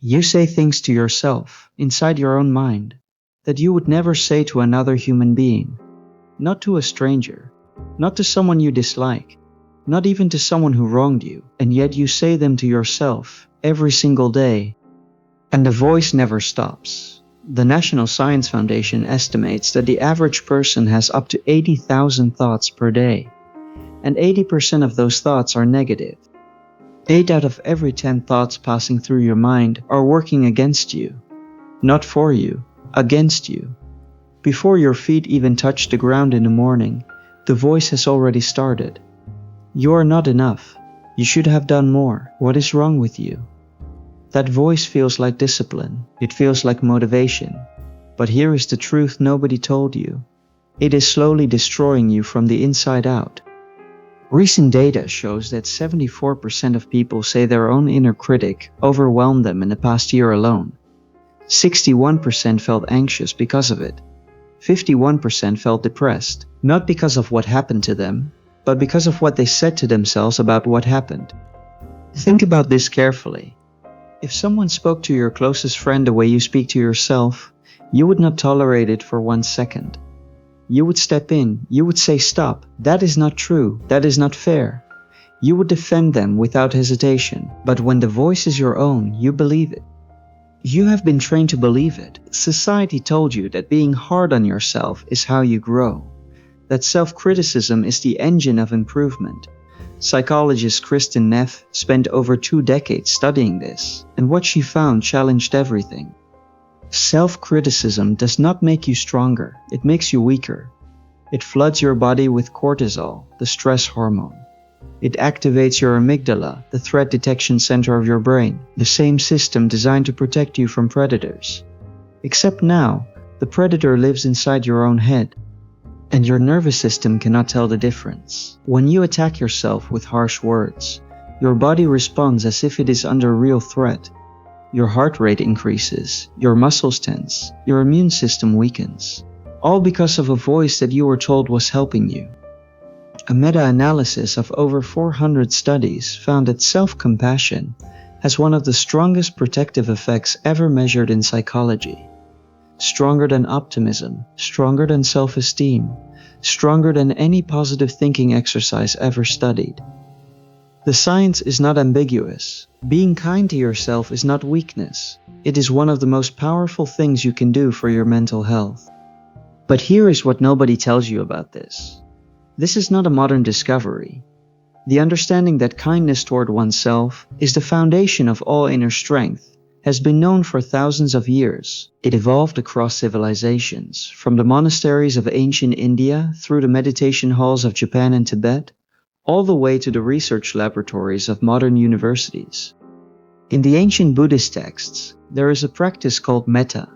You say things to yourself, inside your own mind, that you would never say to another human being, not to a stranger, not to someone you dislike, not even to someone who wronged you, and yet you say them to yourself every single day. And the voice never stops. The National Science Foundation estimates that the average person has up to 80,000 thoughts per day, and 80% of those thoughts are negative. 8 out of every 10 thoughts passing through your mind are working against you, not for you, against you. Before your feet even touch the ground in the morning, the voice has already started. You are not enough. You should have done more. What is wrong with you? That voice feels like discipline. It feels like motivation. But here is the truth nobody told you. It is slowly destroying you from the inside out. Recent data shows that 74% of people say their own inner critic overwhelmed them in the past year alone. 61% felt anxious because of it. 51% felt depressed, not because of what happened to them, but because of what they said to themselves about what happened. Think about this carefully. If someone spoke to your closest friend the way you speak to yourself, you would not tolerate it for 1 second. You would step in, you would say stop, that is not true, that is not fair. You would defend them without hesitation, but when the voice is your own, you believe it. You have been trained to believe it. Society told you that being hard on yourself is how you grow, that self-criticism is the engine of improvement. Psychologist Kristin Neff spent over 2 decades studying this, and what she found challenged everything. Self-criticism does not make you stronger, it makes you weaker. It floods your body with cortisol, the stress hormone. It activates your amygdala, the threat detection center of your brain, the same system designed to protect you from predators. Except now, the predator lives inside your own head, and your nervous system cannot tell the difference. When you attack yourself with harsh words, your body responds as if it is under real threat. Your heart rate increases, your muscles tense, your immune system weakens. All because of a voice that you were told was helping you. A meta-analysis of over 400 studies found that self-compassion has one of the strongest protective effects ever measured in psychology. Stronger than optimism, stronger than self-esteem, stronger than any positive thinking exercise ever studied. The science is not ambiguous. Being kind to yourself is not weakness. It is one of the most powerful things you can do for your mental health. But here is what nobody tells you about this. This is not a modern discovery. The understanding that kindness toward oneself is the foundation of all inner strength has been known for thousands of years. It evolved across civilizations, from the monasteries of ancient India through the meditation halls of Japan and Tibet, all the way to the research laboratories of modern universities. In the ancient Buddhist texts, there is a practice called metta,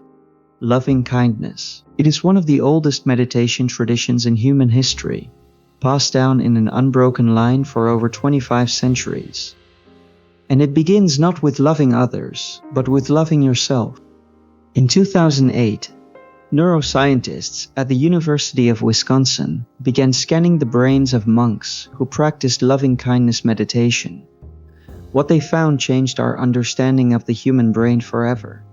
loving kindness. It is one of the oldest meditation traditions in human history, passed down in an unbroken line for over 25 centuries. And it begins not with loving others, but with loving yourself. In 2008, neuroscientists at the University of Wisconsin began scanning the brains of monks who practiced loving-kindness meditation. What they found changed our understanding of the human brain forever.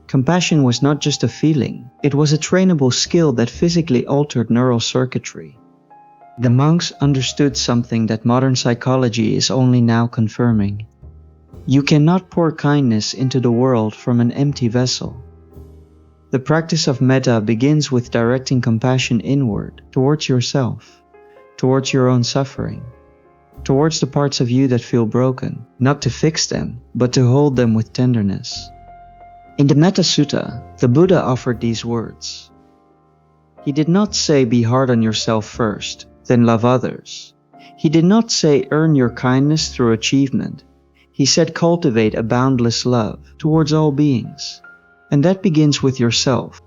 Compassion was not just a feeling, it was a trainable skill that physically altered neural circuitry. The monks understood something that modern psychology is only now confirming. You cannot pour kindness into the world from an empty vessel. The practice of metta begins with directing compassion inward, towards yourself, towards your own suffering, towards the parts of you that feel broken, not to fix them, but to hold them with tenderness. In the Metta Sutta, the Buddha offered these words. He did not say be hard on yourself first, then love others. He did not say earn your kindness through achievement. He said cultivate a boundless love towards all beings. And that begins with yourself.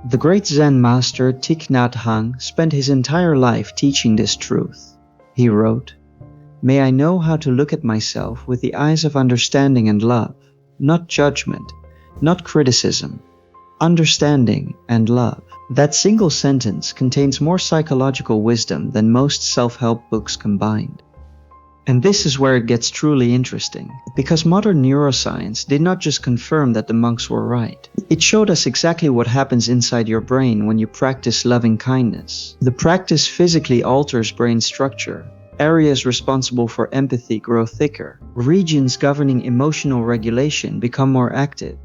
The great Zen master Thich Nhat Hanh spent his entire life teaching this truth. He wrote, "May I know how to look at myself with the eyes of understanding and love, not judgment, not criticism, understanding and love." That single sentence contains more psychological wisdom than most self-help books combined. And this is where it gets truly interesting, because modern neuroscience did not just confirm that the monks were right. It showed us exactly what happens inside your brain when you practice loving kindness. The practice physically alters brain structure. Areas responsible for empathy grow thicker. Regions governing emotional regulation become more active.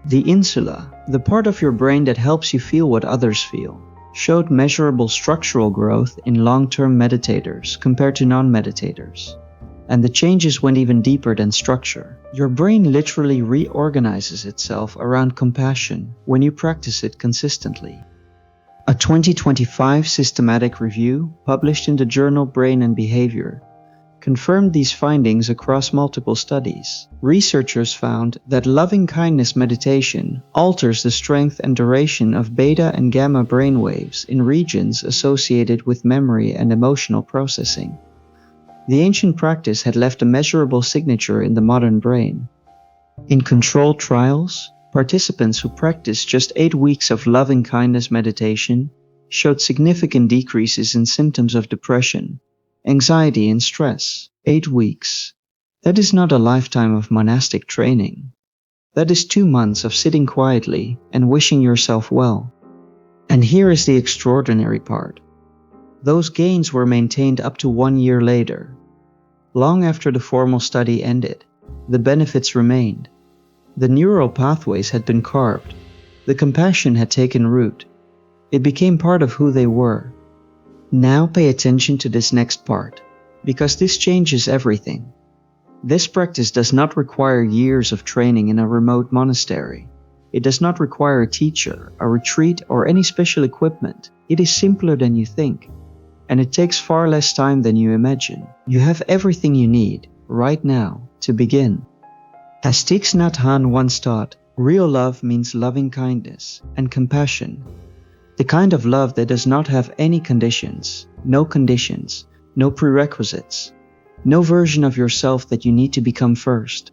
The insula, the part of your brain that helps you feel what others feel, showed measurable structural growth in long-term meditators compared to non-meditators. And the changes went even deeper than structure. Your brain literally reorganizes itself around compassion when you practice it consistently. A 2025 systematic review, published in the journal Brain and Behavior, confirmed these findings across multiple studies. Researchers found that loving-kindness meditation alters the strength and duration of beta and gamma brainwaves in regions associated with memory and emotional processing. The ancient practice had left a measurable signature in the modern brain. In controlled trials, participants who practiced just 8 weeks of loving-kindness meditation showed significant decreases in symptoms of depression, anxiety and stress. 8 weeks. That is not a lifetime of monastic training. That is 2 months of sitting quietly and wishing yourself well. And here is the extraordinary part. Those gains were maintained up to 1 year later. Long after the formal study ended, the benefits remained. The neural pathways had been carved. The compassion had taken root. It became part of who they were. Now pay attention to this next part, because this changes everything. This practice does not require years of training in a remote monastery. It does not require a teacher, a retreat, or any special equipment. It is simpler than you think, and it takes far less time than you imagine. You have everything you need, right now, to begin. As Thich Nhat Hanh once taught, real love means loving kindness and compassion. The kind of love that does not have any conditions, no prerequisites, no version of yourself that you need to become first.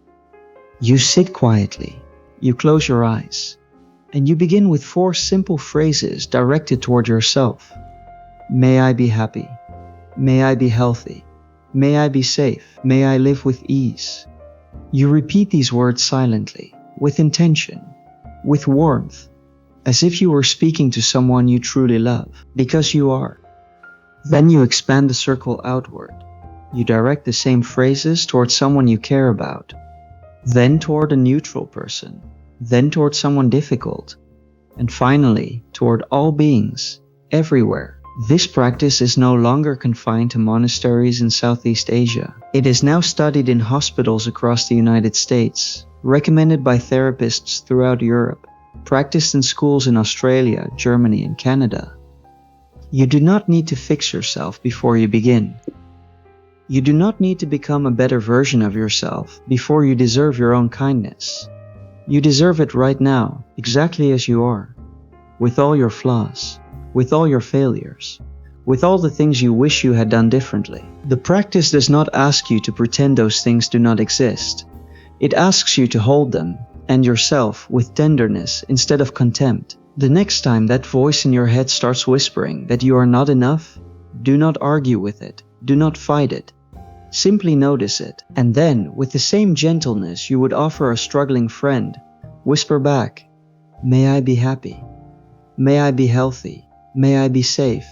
You sit quietly, you close your eyes, and you begin with 4 simple phrases directed toward yourself. May I be happy. May I be healthy. May I be safe. May I live with ease. You repeat these words silently, with intention, with warmth, as if you were speaking to someone you truly love, because you are. Then you expand the circle outward. You direct the same phrases toward someone you care about, then toward a neutral person, then toward someone difficult, and finally toward all beings, everywhere. This practice is no longer confined to monasteries in Southeast Asia. It is now studied in hospitals across the United States, recommended by therapists throughout Europe, practiced in schools in Australia, Germany, and Canada. You do not need to fix yourself before you begin. You do not need to become a better version of yourself before you deserve your own kindness. You deserve it right now, exactly as you are, with all your flaws, with all your failures, with all the things you wish you had done differently. The practice does not ask you to pretend those things do not exist. It asks you to hold them and yourself with tenderness instead of contempt. The next time that voice in your head starts whispering that you are not enough, do not argue with it, do not fight it. Simply notice it, and then, with the same gentleness you would offer a struggling friend, whisper back, may I be happy, may I be healthy, may I be safe,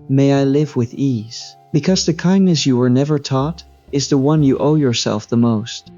may I live with ease. Because the kindness you were never taught is the one you owe yourself the most.